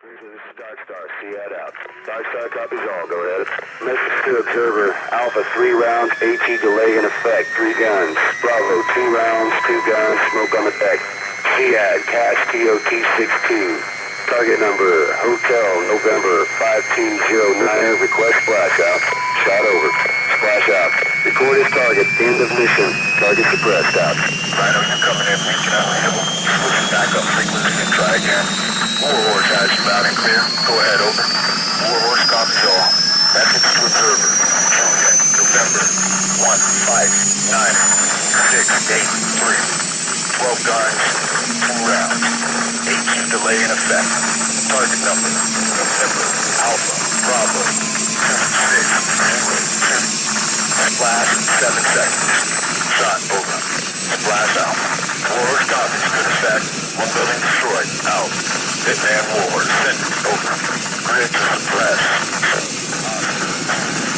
This is Dark Star, Seat out. Dark Star copies all, go ahead. Message to observer, Alpha 3 rounds, AT delay in effect, 3 guns. Bravo 2 rounds, 2 guns, smoke on the deck. Seat, cash TOT 62. Target number, Hotel November 5209, request splash out. Shot over. Splash out. Record his target, end of mission. Target suppressed out. Rhino, you coming in, reaching out label. Switching back up frequency and try again. Warhorse has you loud and clear. Go ahead, over. Warhorse copies all. Message to observer. Juliet, November 159 683. 12 guns, 2 rounds. 18 delay in effect. Target number, November, Alpha, Bravo, 2602. Splash, 7 seconds. Shot, over. Splash out. Warhorse copies, good effect. 1 building destroyed, out. Hitman Warhorse, send it, over. Grid to suppress.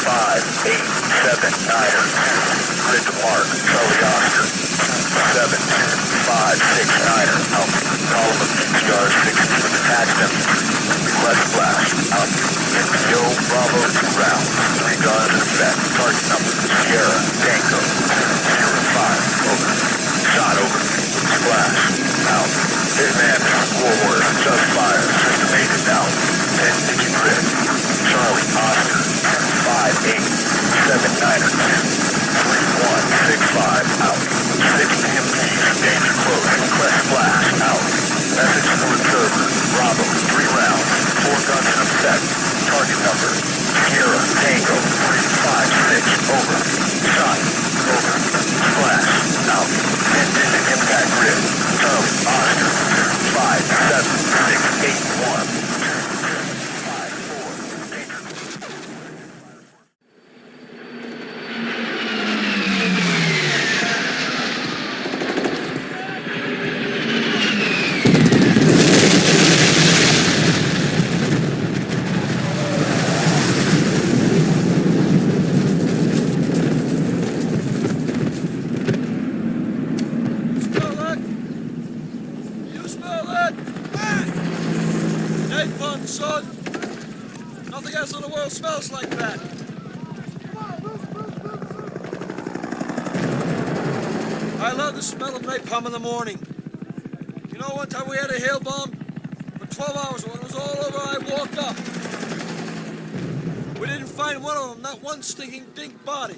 5, 8, 7, 9, 2. Grid to mark, Charlie Oscar. 7, 2, 5, 6, 9, out. Column of PTR 6 with attached infantry. Request blast, out. NPO, Bravo, 2 rounds. 3 guns in effect. Target number, Sierra, Tango, 205, over. Shot, over. Splash, out. Hitman, Warhorse, just fire. System 8 is out. 10 digit grid. Charlie, Oscar, 5, 8, 7, 9, 2. 3165, out. 6 PMPs, danger close, request flash, out. Message to observer, Bravo, 3 rounds, 4 guns in effect. Target number, Sierra, Tango, 356, over. Shot, over. Splash, out. 10 digit impact grid. Charlie, Oscar, 5, 7, 6, 8, 1. Son, nothing else in the world smells like that. I love the smell of napalm in the morning. You know, one time we had a hail bomb for 12 hours. When it was all over, I walked up. We didn't find one of them, not one stinking dink body.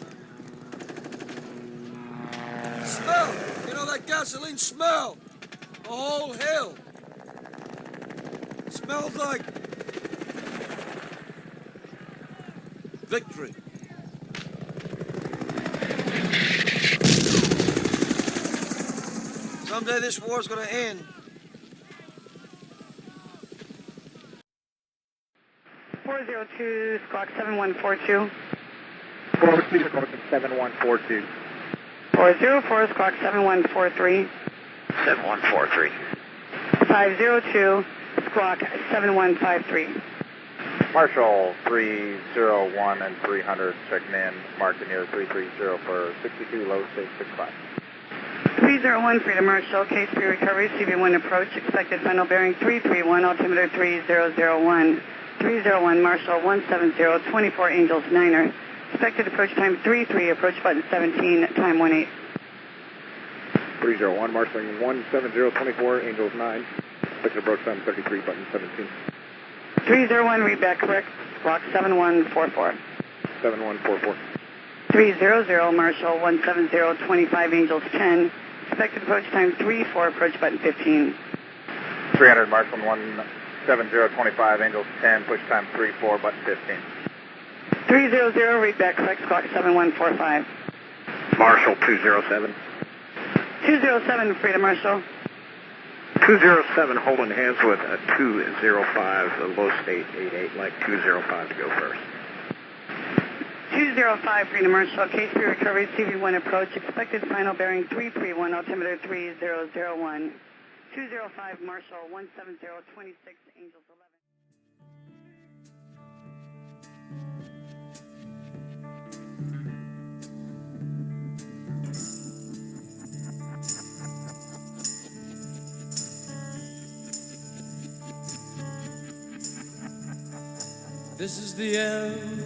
Smell, you know that gasoline smell. The whole hill. Smells like victory. Someday this war's gonna end. 402, squawk 7142. 402, squawk 7142. 404, squawk 7143. 7143. 502, squawk 7153. Marshall 301 and 300 checking in, marked near 330 for 62, low state 65. 301, Freedom Marshall, case for recovery, CV1 approach, expected final bearing 331, altimeter 3001. 301, Marshall 170, 24 Angels, Niner. Expected approach time 33, approach button 17, time 18. 301, Marshall 170, 24 Angels 9. Expected approach time 33, button 17. 301, read back correct, squawk 7144. 7144. 300, Marshall 170, 25 Angels 10. Expected approach time 34, approach button 15. 300, Marshall 170, 25 Angels 10, push time 34, button 15. 300, read back correct, squawk 7145. Marshall 207. 207, Freedom Marshall. 207 holding hands with a 205, low state 88, like 205 to go first. 205, Freedom Marshall, case for recovery, CV1 approach, expected final bearing 331, altimeter 3001. 205, Marshall 170, 26 Angels 11. This is the end,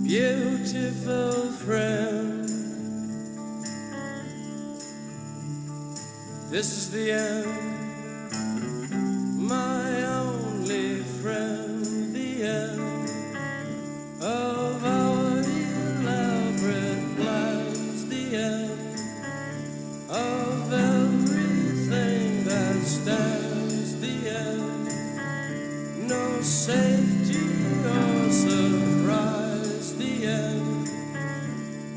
beautiful friend. This is the end, my only friend. The end of our elaborate plans. The end of everything that stands. The end, no safety or surprise. The end,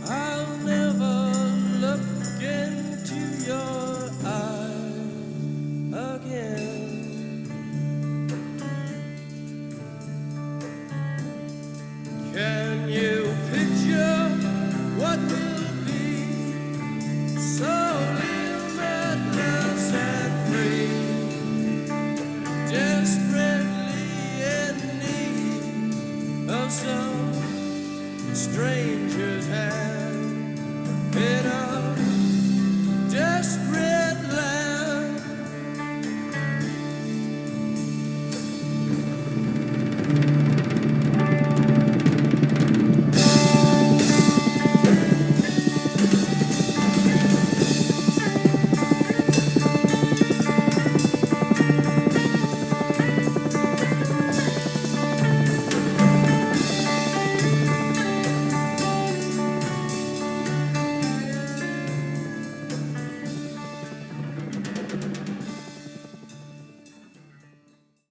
I'll never look into your eyes again. Can you picture what will be? So limitless and free, desperately in need of some stranger's hand in a